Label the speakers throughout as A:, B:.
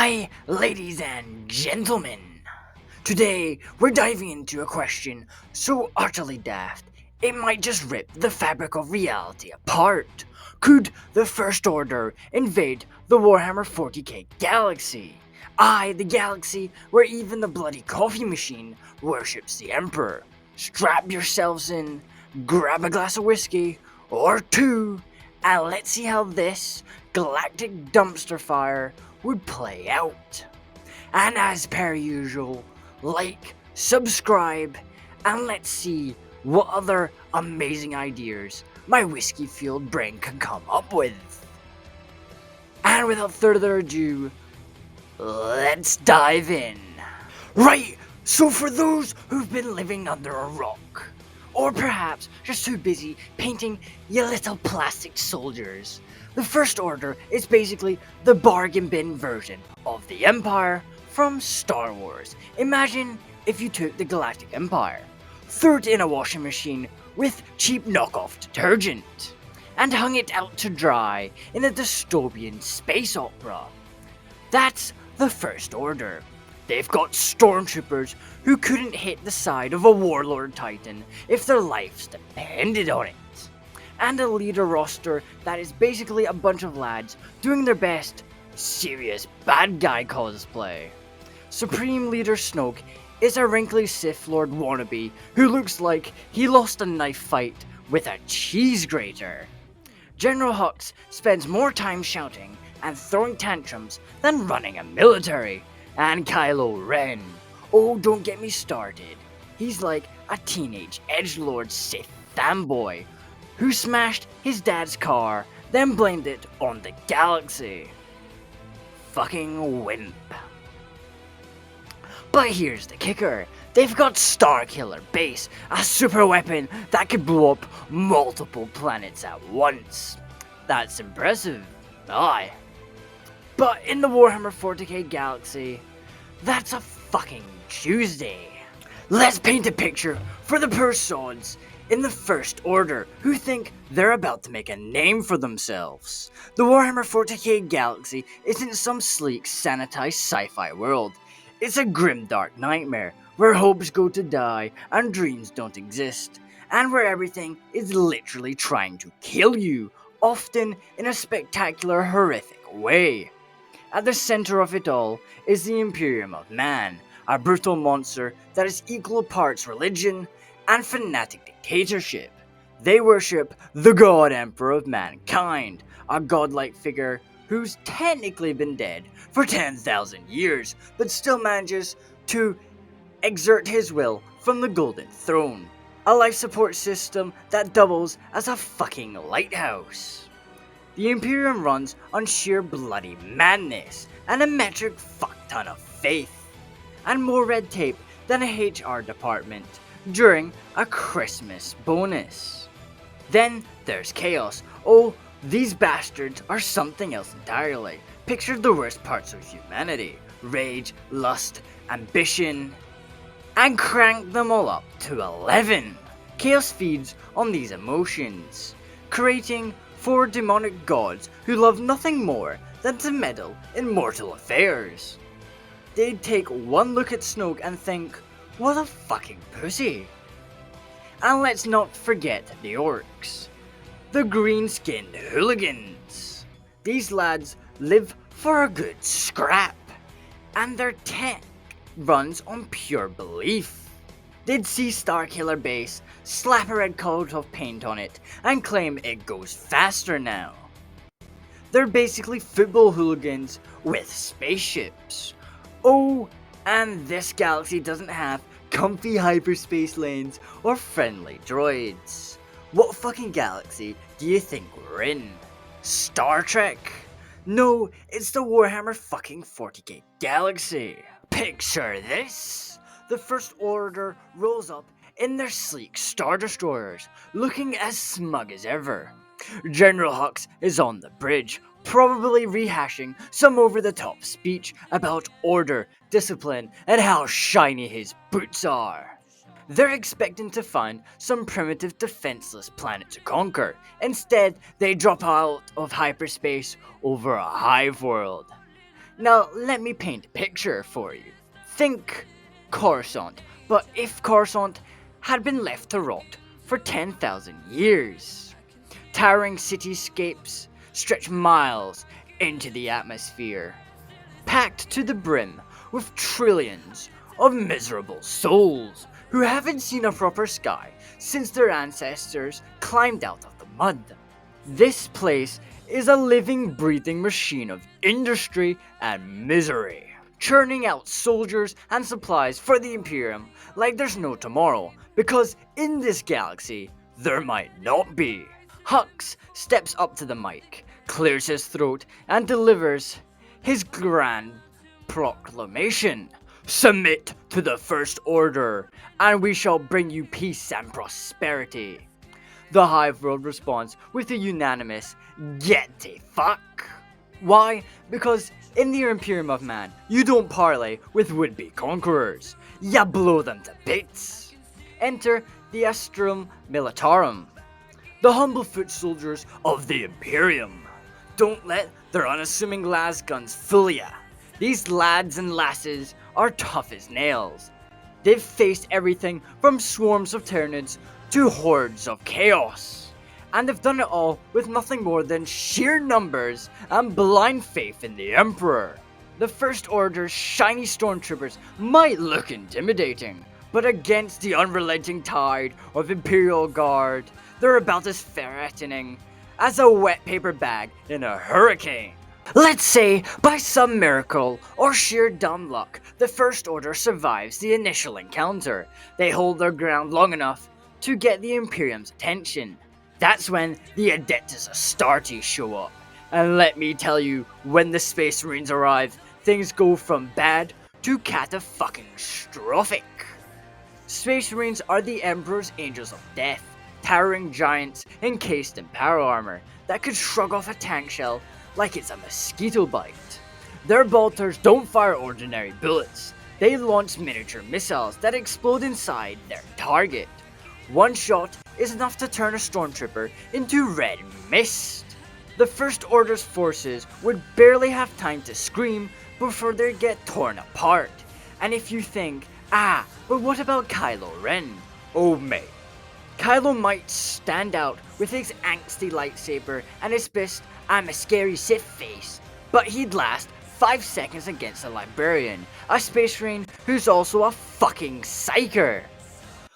A: Hi, ladies and gentlemen. Today, we're diving into a question so utterly daft, it might just rip the fabric of reality apart. Could the First Order invade the Warhammer 40k galaxy? The galaxy where even the bloody coffee machine worships the Emperor. Strap yourselves in, grab a glass of whiskey, or two, and let's see how this galactic dumpster fire would play out. And as per usual, like, subscribe, and let's see what other amazing ideas my whiskey-fueled brain can come up with. And without further ado, let's dive in. Right, so for those who've been living under a rock, or perhaps just too busy painting your little plastic soldiers, the First Order is basically the bargain bin version of the Empire from Star Wars. Imagine if you took the Galactic Empire, threw it in a washing machine with cheap knockoff detergent, and hung it out to dry in a dystopian space opera. That's the First Order. They've got stormtroopers who couldn't hit the side of a Warlord Titan if their lives depended on it. And a leader roster that is basically a bunch of lads doing their best serious bad guy cosplay. Supreme Leader Snoke is a wrinkly Sith Lord wannabe who looks like he lost a knife fight with a cheese grater. General Hux spends more time shouting and throwing tantrums than running a military. And Kylo Ren, oh, don't get me started. He's like a teenage edgelord Sith fanboy who smashed his dad's car, then blamed it on the galaxy. Fucking wimp. But here's the kicker. They've got Starkiller Base, a super weapon that could blow up multiple planets at once. That's impressive. Aye. But in the Warhammer 40k galaxy, that's a fucking Tuesday. Let's paint a picture for the poor sods in the First Order who think they're about to make a name for themselves. The Warhammer 40k galaxy isn't some sleek, sanitized sci-fi world. It's a grimdark nightmare where hopes go to die and dreams don't exist, and where everything is literally trying to kill you, often in a spectacular, horrific way. At the center of it all is the Imperium of Man, a brutal monster that is equal parts religion and fanatic dictatorship. They worship the God Emperor of mankind, a godlike figure who's technically been dead for 10,000 years, but still manages to exert his will from the Golden Throne, a life support system that doubles as a fucking lighthouse. The Imperium runs on sheer bloody madness and a metric fuckton of faith, and more red tape than a HR department during a Christmas bonus. Then there's chaos. Oh, these bastards are something else entirely. Picture the worst parts of humanity: rage, lust, ambition, and crank them all up to 11. Chaos feeds on these emotions, creating four demonic gods who love nothing more than to meddle in mortal affairs. They'd take one look at Snoke and think, what a fucking pussy. And let's not forget the Orks, the green-skinned hooligans. These lads live for a good scrap, and their tech runs on pure belief. They'd see Starkiller Base, slap a red coat of paint on it, and claim it goes faster now. They're basically football hooligans with spaceships. Oh, and this galaxy doesn't have comfy hyperspace lanes or friendly droids. What fucking galaxy do you think we're in? Star Trek? No, it's the Warhammer fucking 40k galaxy. Picture this. The First Order rolls up in their sleek Star Destroyers, looking as smug as ever. General Hux is on the bridge, probably rehashing some over-the-top speech about order, discipline, and how shiny his boots are. They're expecting to find some primitive defenseless planet to conquer. Instead, they drop out of hyperspace over a hive world. Now let me paint a picture for you. Think Coruscant, but if Coruscant had been left to rot for 10,000 years. Towering cityscapes stretch miles into the atmosphere, packed to the brim with trillions of miserable souls who haven't seen a proper sky since their ancestors climbed out of the mud. This place is a living, breathing machine of industry and misery, churning out soldiers and supplies for the Imperium like there's no tomorrow, because in this galaxy, there might not be. Hux steps up to the mic, clears his throat, and delivers his grand proclamation. Submit to the First Order, and we shall bring you peace and prosperity. The Hive World responds with a unanimous, get the fuck. Why? Because in the Imperium of Man, you don't parley with would-be conquerors. You blow them to bits. Enter the Astrum Militarum, the humble foot soldiers of the Imperium. Don't let their unassuming las guns fool ya. These lads and lasses are tough as nails. They've faced everything from swarms of Tyranids to hordes of chaos. And they've done it all with nothing more than sheer numbers and blind faith in the Emperor. The First Order's shiny stormtroopers might look intimidating, but against the unrelenting tide of Imperial Guard, they're about as threatening as a wet paper bag in a hurricane. Let's say, by some miracle or sheer dumb luck, the First Order survives the initial encounter. They hold their ground long enough to get the Imperium's attention. That's when the Adeptus Astartes show up. And let me tell you, when the Space Marines arrive, things go from bad to catastrophic. Space Marines are the Emperor's Angels of Death, towering giants encased in power armor that could shrug off a tank shell like it's a mosquito bite. Their bolters don't fire ordinary bullets. They launch miniature missiles that explode inside their target. One shot is enough to turn a stormtrooper into red mist. The First Order's forces would barely have time to scream before they get torn apart. And if you think, but what about Kylo Ren? Oh mate, Kylo might stand out with his angsty lightsaber and his pissed I'm a scary Sith face, but he'd last 5 seconds against a librarian, a space marine who's also a fucking psyker.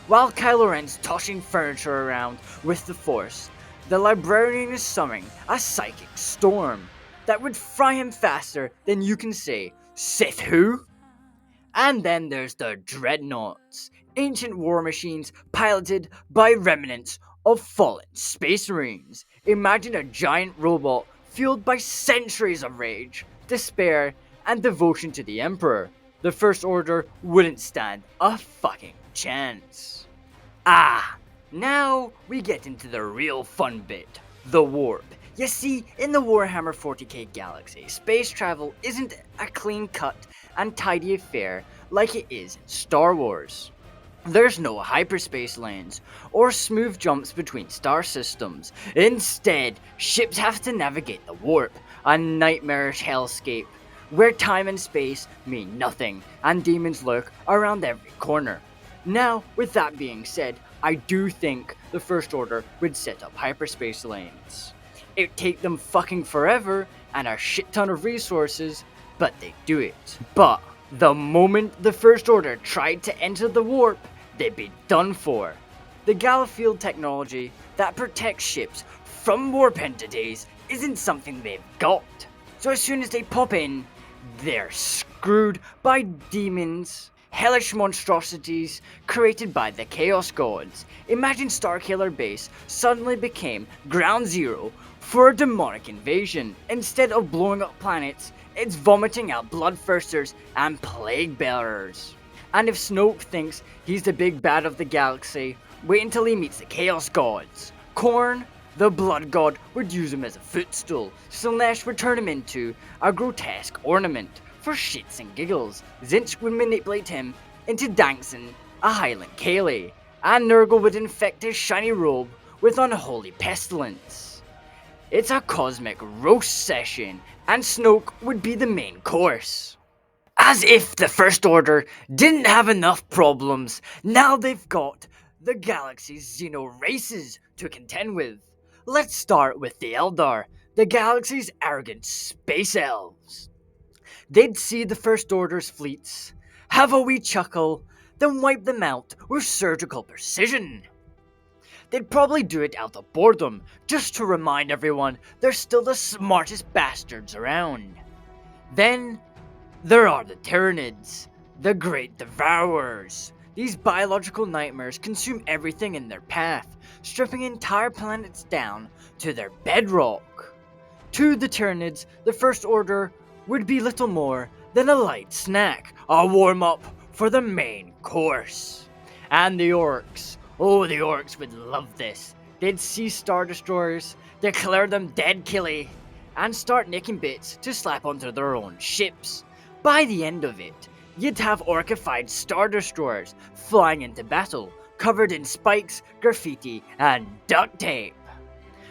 A: While Kylo Ren's tossing furniture around with the Force, the librarian is summoning a psychic storm that would fry him faster than you can say, Sith who? And then there's the Dreadnoughts, ancient war machines piloted by remnants of fallen space marines. Imagine a giant robot fueled by centuries of rage, despair, and devotion to the Emperor. The First Order wouldn't stand a fucking chance. Now we get into the real fun bit, the warp. You see, in the Warhammer 40k galaxy, space travel isn't a clean-cut and tidy affair like it is in Star Wars. There's no hyperspace lanes or smooth jumps between star systems. Instead, ships have to navigate the warp, a nightmarish hellscape where time and space mean nothing and demons lurk around every corner. Now, with that being said, I do think the First Order would set up hyperspace lanes. It'd take them fucking forever and a shit ton of resources, but they do it. But the moment the First Order tried to enter the warp, they'd be done for. The Galliffield technology that protects ships from warp entities isn't something they've got. So as soon as they pop in, they're screwed by demons, hellish monstrosities created by the Chaos Gods. Imagine Starkiller Base suddenly became ground zero for a demonic invasion. Instead of blowing up planets, it's vomiting out bloodthirsters and plague bearers. And if Snoke thinks he's the big bad of the galaxy, wait until he meets the Chaos Gods. Khorne, the Blood God, would use him as a footstool. Slaanesh would turn him into a grotesque ornament. For shits and giggles, Zinch would manipulate him into dancing a Highland Kaylee, and Nurgle would infect his shiny robe with unholy pestilence. It's a cosmic roast session, and Snoke would be the main course. As if the First Order didn't have enough problems, now they've got the galaxy's Xeno races to contend with. Let's start with the Eldar, the galaxy's arrogant space elves. They'd see the First Order's fleets, have a wee chuckle, then wipe them out with surgical precision. They'd probably do it out of boredom, just to remind everyone they're still the smartest bastards around. Then, there are the Tyranids, the Great Devourers. These biological nightmares consume everything in their path, stripping entire planets down to their bedrock. To the Tyranids, the First Order would be little more than a light snack, a warm-up for the main course. And the Orks. Oh, the Orks would love this. They'd see Star Destroyers, declare them dead killy, and start nicking bits to slap onto their own ships. By the end of it, you'd have orcified Star Destroyers flying into battle, covered in spikes, graffiti, and duct tape.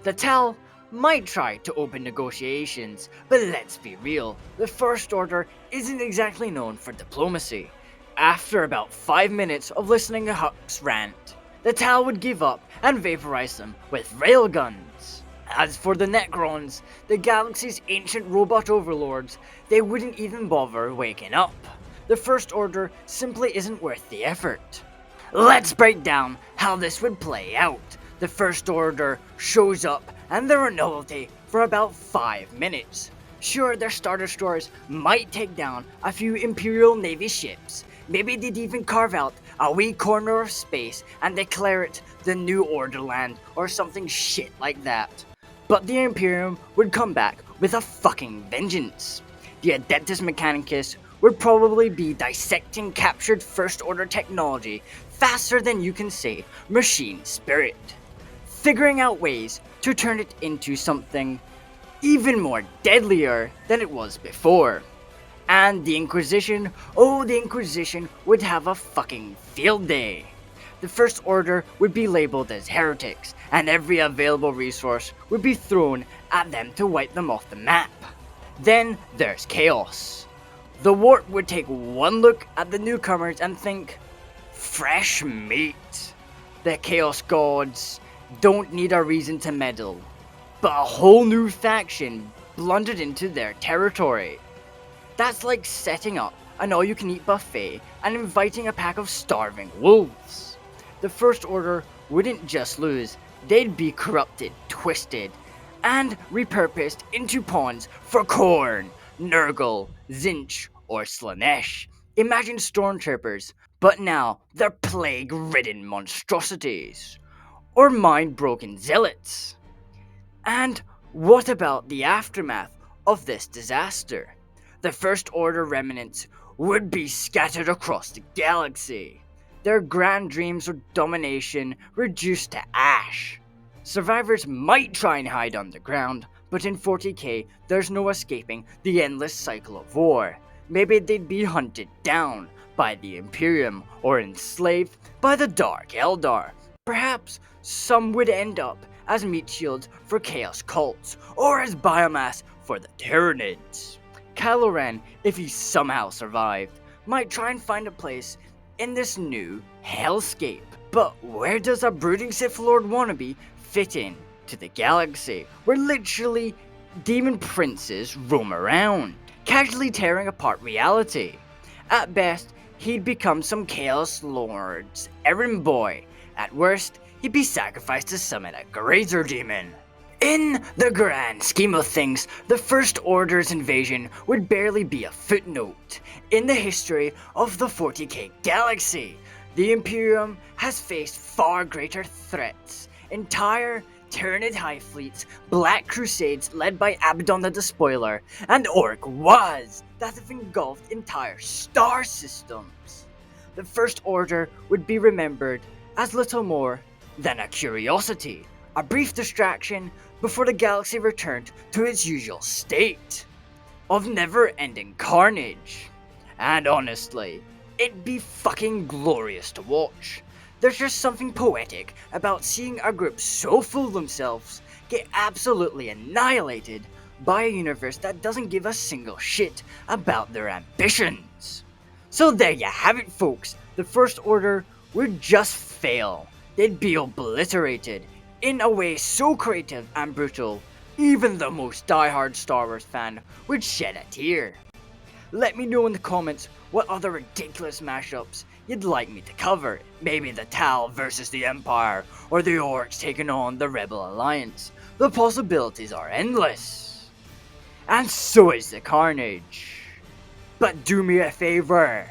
A: The Tal might try to open negotiations, but let's be real, the First Order isn't exactly known for diplomacy. After about 5 minutes of listening to Huck's rant, the Tal would give up and vaporize them with railguns. As for the Necrons, the galaxy's ancient robot overlords, they wouldn't even bother waking up. The First Order simply isn't worth the effort. Let's break down how this would play out. The First Order shows up and they're a novelty for about 5 minutes. Sure, their Star Destroyers might take down a few Imperial Navy ships. Maybe they'd even carve out a wee corner of space and declare it the New Order land or something shit like that. But the Imperium would come back with a fucking vengeance. The Adeptus Mechanicus would probably be dissecting captured First Order technology faster than you can say machine spirit, figuring out ways to turn it into something even more deadlier than it was before. And the Inquisition, oh, the Inquisition would have a fucking field day. The First Order would be labeled as heretics, and every available resource would be thrown at them to wipe them off the map. Then there's Chaos. The Wart would take one look at the newcomers and think, fresh meat. The Chaos Gods don't need a reason to meddle, but a whole new faction blundered into their territory. That's like setting up an all-you-can-eat buffet and inviting a pack of starving wolves. The First Order wouldn't just lose, they'd be corrupted, twisted, and repurposed into pawns for Khorne, Nurgle, Zinch, or Slanesh. Imagine stormtroopers, but now they're plague-ridden monstrosities. Or mind-broken zealots. And what about the aftermath of this disaster? The First Order remnants would be scattered across the galaxy, their grand dreams of domination reduced to ash. Survivors might try and hide underground, but in 40k there's no escaping the endless cycle of war. Maybe they'd be hunted down by the Imperium or enslaved by the Dark Eldar. Perhaps some would end up as meat shields for Chaos cults, or as biomass for the Tyranids. Kylo Ren, if he somehow survived, might try and find a place in this new hellscape. But where does a brooding Sith Lord wannabe fit in to the galaxy, where literally demon princes roam around, casually tearing apart reality? At best, he'd become some Chaos Lord's errand boy. At worst, he'd be sacrificed to summon a Grazer demon. In the grand scheme of things, the First Order's invasion would barely be a footnote in the history of the 40k galaxy. The Imperium has faced far greater threats. Entire Tyranid Hive fleets, Black Crusades led by Abaddon the Despoiler, and Orc was that have engulfed entire star systems. The First Order would be remembered as little more than a curiosity, a brief distraction before the galaxy returned to its usual state of never-ending carnage. And honestly, it'd be fucking glorious to watch. There's just something poetic about seeing a group so full of themselves get absolutely annihilated by a universe that doesn't give a single shit about their ambitions. So there you have it, folks. The First Order would just fail. They'd be obliterated in a way so creative and brutal, even the most diehard Star Wars fan would shed a tear. Let me know in the comments what other ridiculous mashups you'd like me to cover. Maybe the Tal versus the Empire, or the Orks taking on the Rebel Alliance. The possibilities are endless. And so is the carnage. But do me a favor.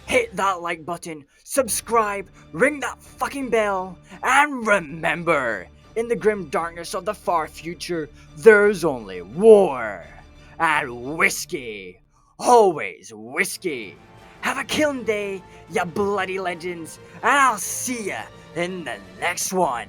A: Hit that like button, subscribe, ring that fucking bell, and remember, in the grim darkness of the far future, there's only war and whiskey. Always whiskey. Have a killing day, ya bloody legends, and I'll see ya in the next one.